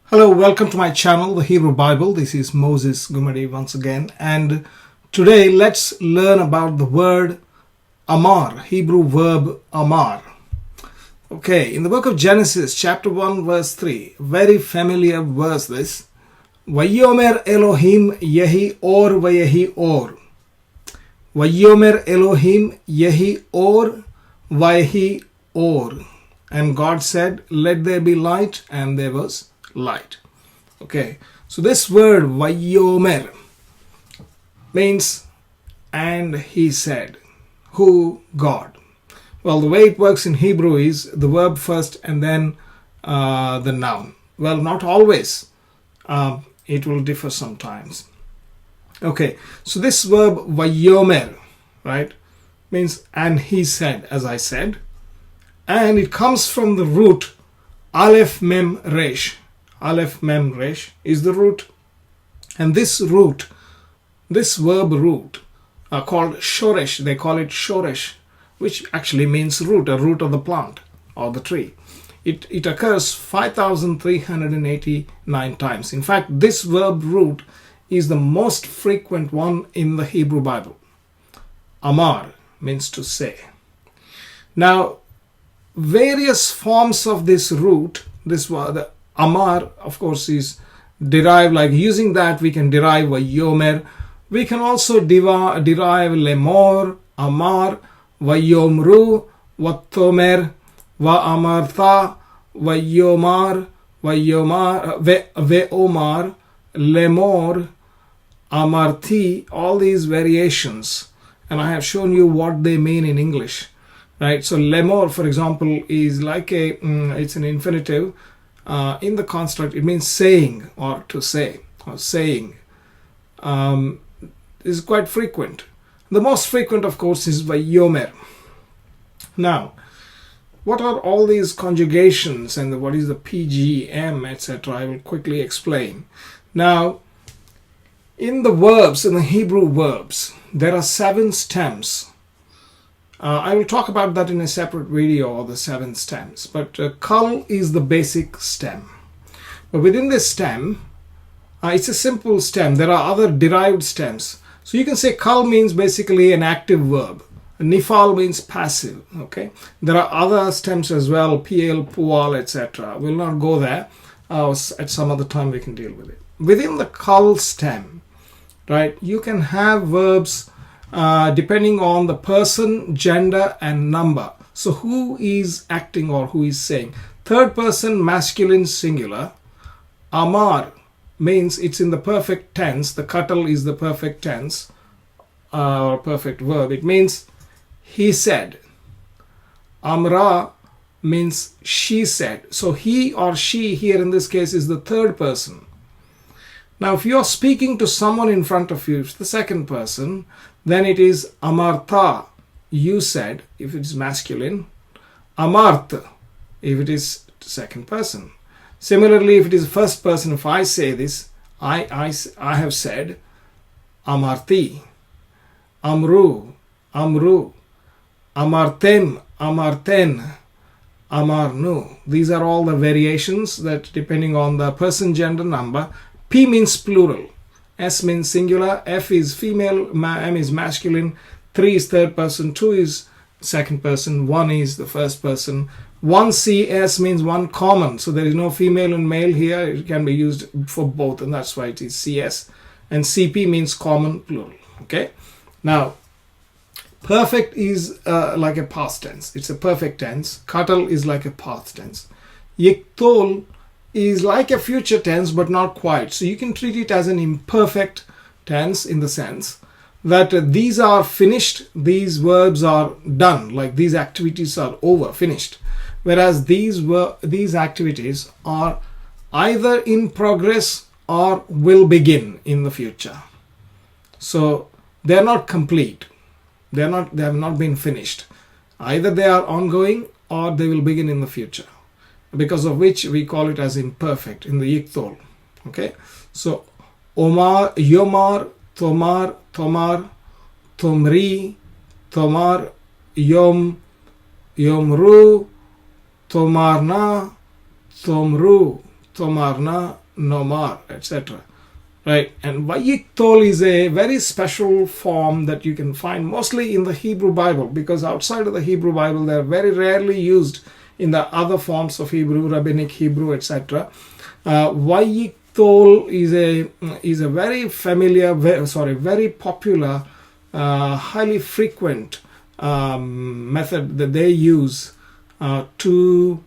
Hello, welcome to my channel, The Hebrew Bible. This is Moses Gumadi once again, and today let's learn about the word Amar, Hebrew verb Amar. Okay, in the book of Genesis, chapter 1, verse 3, very familiar verse this. Vayomer Elohim Yehi Or Vayehi Or. Vayomer Elohim Yehi Or Vayehi Or. And God said, let there be light, and there was light. Okay, so this word Vayomer means and he said. Who? God. Well, the way it works in Hebrew is the verb first and then the noun. Well, not always. It will differ sometimes. Okay, so this verb Vayomer, right, means and he said, as I said, and it comes from the root Aleph Mem Resh. Aleph Mem Resh is the root, and this root, this verb root, are called shoresh. They call it shoresh, which actually means root, a root of the plant or the tree. It occurs 5,389 times. In fact, this verb root is the most frequent one in the Hebrew Bible. Amar means to say. Now, various forms of this root, this word Amar, of course, is derived, like using that we can derive Vayomer. We can also derive Lemor, Amar, Vayomru, Vatomer, Vaamartha, Vayomar, Veomar, Lemor, Amarti, all these variations. And I have shown you what they mean in English. Right? So Lemor, for example, is like it's an infinitive. In the construct, it means saying or to say or saying. Is quite frequent. The most frequent, of course, is Vayomer. Now, what are all these conjugations and what is the PGM, etc.? I will quickly explain. Now, in the verbs, in the Hebrew verbs, there are 7 stems. I will talk about that in a separate video, the 7 stems. But kal is the basic stem. But within this stem, it's a simple stem. There are other derived stems. So you can say kal means basically an active verb. Nifal means passive. Okay. There are other stems as well, pl, pual, etc. We'll not go there. At some other time we can deal with it. Within the kal stem, right, you can have verbs depending on the person, gender, and number. So who is acting or who is saying? Third person masculine singular. Amar means it's in the perfect tense. The katal is the perfect tense or perfect verb. It means he said. Amra means she said. So he or she here in this case is the third person. Now, if you are speaking to someone in front of you, it's the second person, then it is Amartha, you said, if it is masculine. Amart, if it is second person. Similarly, if it is first person, if I say this, I have said, Amarti, Amru, Amru, Amartem, Amarten, Amarnu. These are all the variations that depending on the person, gender, number. P means plural, S means singular, F is female, M is masculine, 3 is third person, 2 is second person, 1 is the first person. 1 CS means one common, so there is no female and male here. It can be used for both, and that's why it is CS. And CP means common, plural. Okay. Now, perfect is like a past tense. It's a perfect tense. Katal is like a past tense. Yiktol is like a future tense, but not quite. So you can treat it as an imperfect tense in the sense that these are finished, these verbs are done, like these activities are over, finished. Whereas these activities are either in progress or will begin in the future. So they are not complete. They have not been finished. Either they are ongoing or they will begin in the future, because of which we call it as imperfect in the Yiktol. Okay, so Omar, Yomar, Tomar, Tomar, Tomri, Tomar, Yom, Yomru, Tomarna, Tomru, tomarna, nomar, etc. Right? And Vayiktol is a very special form that you can find mostly in the Hebrew Bible, because outside of the Hebrew Bible they are very rarely used in the other forms of Hebrew, Rabbinic Hebrew, etc. Vayiktol is a very familiar, very popular, highly frequent method that they use in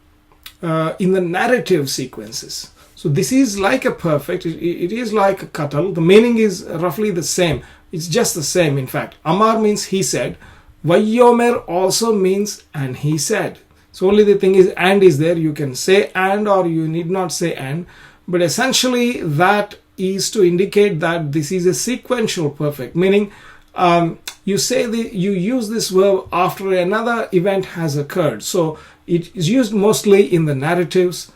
the narrative sequences. So this is like a perfect, it is like a katal. The meaning is roughly the same. It's just the same, in fact. Amar means he said. Vayomer also means and he said. So only the thing is and is there. You can say and or you need not say and. But essentially that is to indicate that this is a sequential perfect. Meaning you use this verb after another event has occurred. So it is used mostly in the narratives,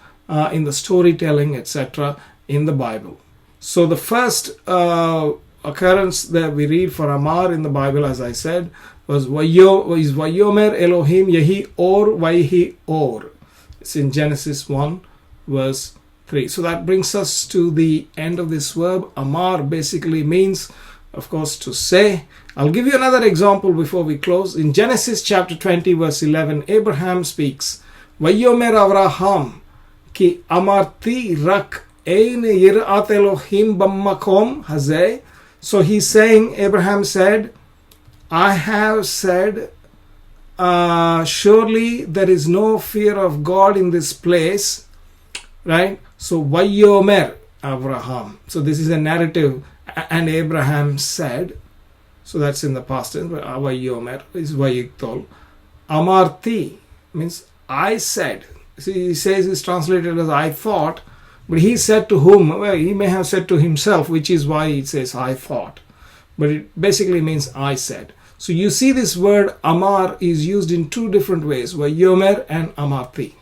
in the storytelling, etc. in the Bible. So the first occurrence that we read for Amar in the Bible, as I said, was Vayomer Elohim Yehi Or Vayhi Or. It's in Genesis 1 verse 3. So that brings us to the end of this verb. Amar basically means, of course, to say. I'll give you another example before we close. In Genesis chapter 20 verse 11, Abraham speaks, Vayomer Avraham ki amarti rak ein yirat Elohim b'makom hazeh. So he's saying, Abraham said, I have said, surely there is no fear of God in this place, right? So Vayomer Avraham. So this is a narrative, and Abraham said. So that's in the past tense. Vayomer is Vayiktol. Amarti means I said. See, he says it's translated as I thought, but he said to whom? Well, he may have said to himself, which is why it says I thought. But it basically means I said. So you see this word Amar is used in two different ways, Vayomer and Amarti.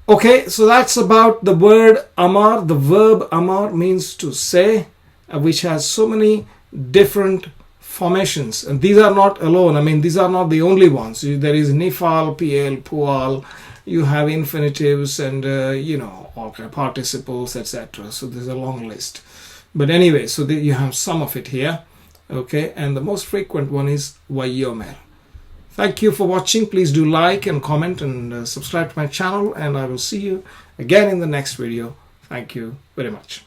Okay, so that's about the word Amar. The verb Amar means to say, which has so many different formations. And these are not alone. I mean, these are not the only ones. There is Nifal, PL, Pual. You have infinitives and, all kind of participles, etc. So there's a long list. But anyway, so you have some of it here. Okay, and the most frequent one is Vayomer. Thank you for watching. Please do like and comment and subscribe to my channel. And I will see you again in the next video. Thank you very much.